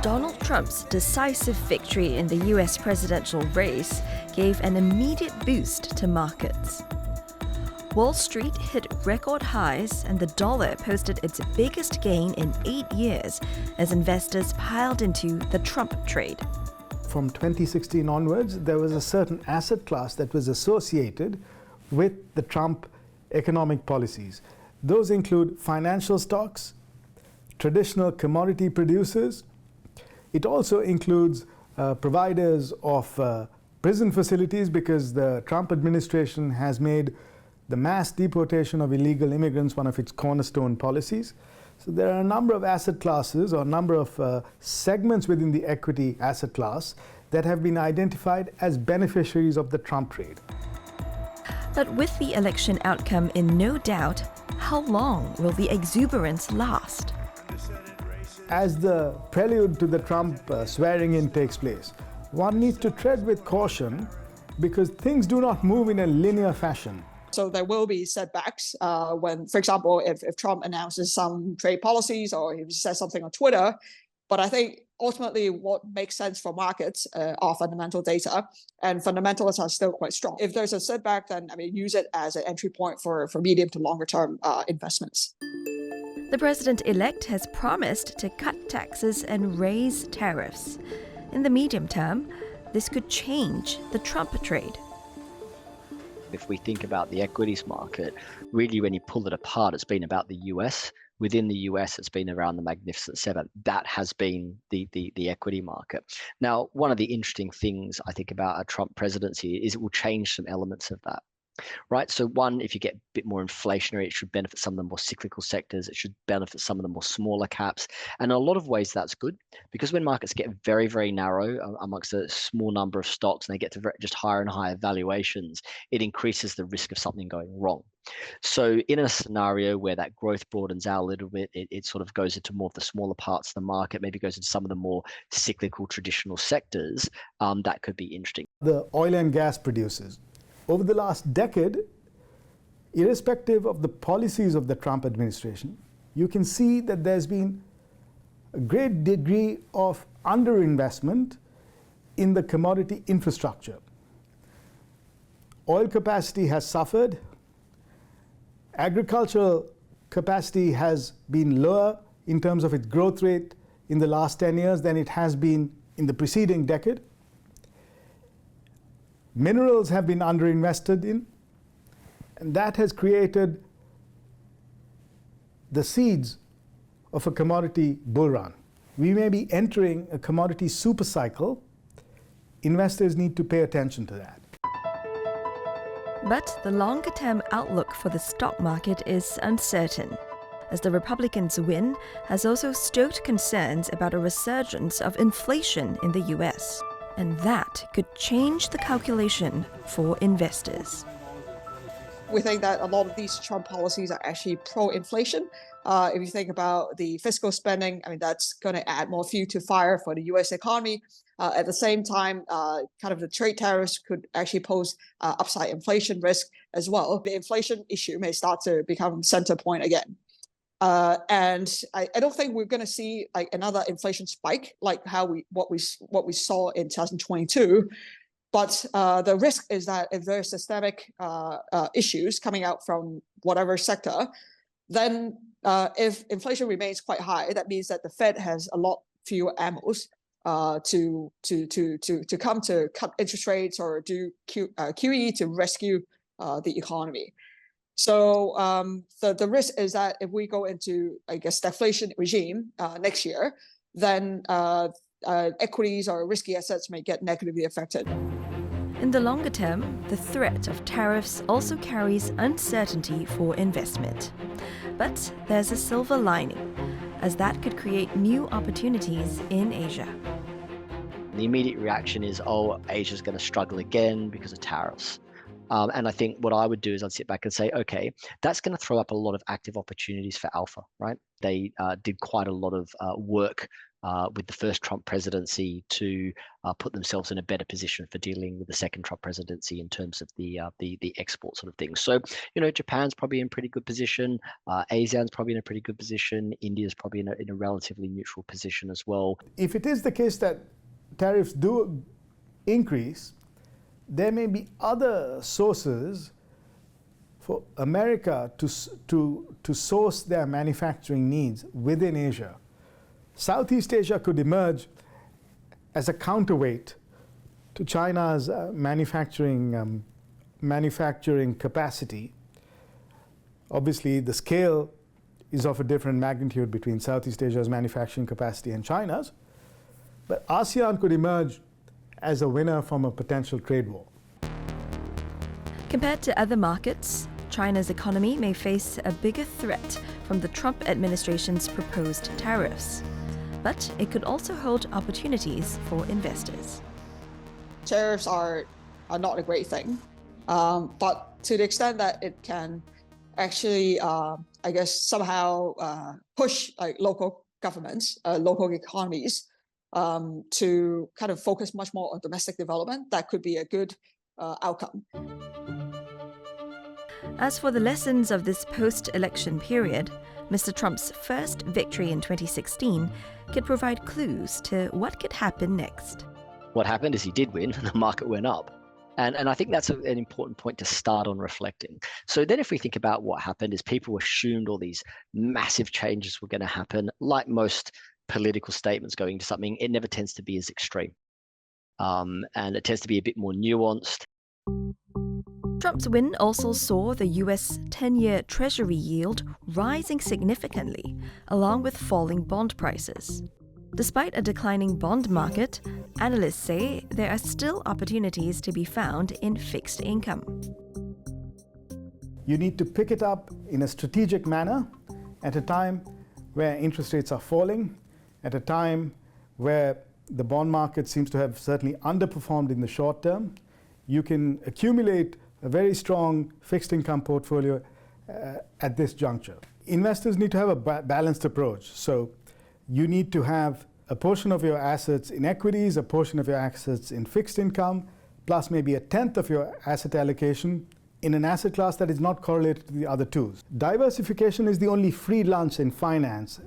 Donald Trump's decisive victory in the US presidential race gave an immediate boost to markets. Wall Street hit record highs and the dollar posted its biggest gain in 8 years as investors piled into the Trump trade. From 2016 onwards, there was a certain asset class that was associated with the Trump economic policies. Those include financial stocks, traditional commodity producers. It also includes providers of prison facilities, because the Trump administration has made the mass deportation of illegal immigrants one of its cornerstone policies. So there are a number of asset classes or a number of segments within the equity asset class that have been identified as beneficiaries of the Trump trade. But with the election outcome in no doubt, how long will the exuberance last? As the prelude to the Trump swearing-in takes place, one needs to tread with caution because things do not move in a linear fashion. So there will be setbacks when, for example, if Trump announces some trade policies or he says something on Twitter. But I think ultimately what makes sense for markets are fundamental data, and fundamentals are still quite strong. If there's a setback, then use it as an entry point for medium to longer term investments. The president-elect has promised to cut taxes and raise tariffs. In the medium term, this could change the Trump trade. If we think about the equities market, really when you pull it apart, it's been about the US. Within the US, it's been around the Magnificent Seven. That has been the equity market. Now, one of the interesting things I think about a Trump presidency is it will change some elements of that. Right. So one, if you get a bit more inflationary, it should benefit some of the more cyclical sectors. It should benefit some of the more smaller caps. And in a lot of ways, that's good, because when markets get very, very narrow amongst a small number of stocks and they get to just higher and higher valuations, it increases the risk of something going wrong. So in a scenario where that growth broadens out a little bit, it sort of goes into more of the smaller parts of the market, maybe goes into some of the more cyclical traditional sectors, that could be interesting. The oil and gas producers. Over the last decade, irrespective of the policies of the Trump administration, you can see that there's been a great degree of underinvestment in the commodity infrastructure. Oil capacity has suffered. Agricultural capacity has been lower in terms of its growth rate in the last 10 years than it has been in the preceding decade. Minerals have been underinvested in, and that has created the seeds of a commodity bull run. We may be entering a commodity super cycle. Investors need to pay attention to that. But the longer-term outlook for the stock market is uncertain, as the Republicans' win has also stoked concerns about a resurgence of inflation in the US. And that could change the calculation for investors. We think that a lot of these Trump policies are actually pro-inflation. If you think about the fiscal spending, that's going to add more fuel to fire for the U.S. economy. At the same time, kind of the trade tariffs could actually pose upside inflation risk as well. The inflation issue may start to become center point again. And I don't think we're going to see like another inflation spike like what we saw in 2022. But the risk is that if there are systemic issues coming out from whatever sector, then if inflation remains quite high, that means that the Fed has a lot fewer ammos to come to cut interest rates or do QE to rescue the economy. So the risk is that if we go into, deflation regime next year, then equities or risky assets may get negatively affected. In the longer term, the threat of tariffs also carries uncertainty for investment. But there's a silver lining, as that could create new opportunities in Asia. The immediate reaction is, Asia's going to struggle again because of tariffs. And I think what I would do is I'd sit back and say, okay, that's going to throw up a lot of active opportunities for Alpha, right? They did quite a lot of work with the first Trump presidency to put themselves in a better position for dealing with the second Trump presidency in terms of the export sort of things. So, Japan's probably in pretty good position. ASEAN's probably in a pretty good position. India's probably in a relatively neutral position as well. If it is the case that tariffs do increase, there may be other sources for America to source their manufacturing needs within Asia. Southeast Asia could emerge as a counterweight to China's manufacturing capacity. Obviously, the scale is of a different magnitude between Southeast Asia's manufacturing capacity and China's, but ASEAN could emerge as a winner from a potential trade war. Compared to other markets, China's economy may face a bigger threat from the Trump administration's proposed tariffs. But it could also hold opportunities for investors. Tariffs are not a great thing, but to the extent that it can actually, somehow push local governments, local economies to kind of focus much more on domestic development, that could be a good outcome. As for the lessons of this post-election period, Mr. Trump's first victory in 2016 could provide clues to what could happen next. What happened is he did win, and the market went up. And I think that's an important point to start on reflecting. So then if we think about what happened is people assumed all these massive changes were going to happen. Like most political statements going into something, it never tends to be as extreme. And it tends to be a bit more nuanced. Trump's win also saw the US 10-year Treasury yield rising significantly, along with falling bond prices. Despite a declining bond market, analysts say there are still opportunities to be found in fixed income. You need to pick it up in a strategic manner at a time where interest rates are falling, at a time where the bond market seems to have certainly underperformed in the short term. You can accumulate a very strong fixed income portfolio at this juncture. Investors need to have a balanced approach. So you need to have a portion of your assets in equities, a portion of your assets in fixed income, plus maybe a tenth of your asset allocation in an asset class that is not correlated to the other two. Diversification is the only free lunch in finance.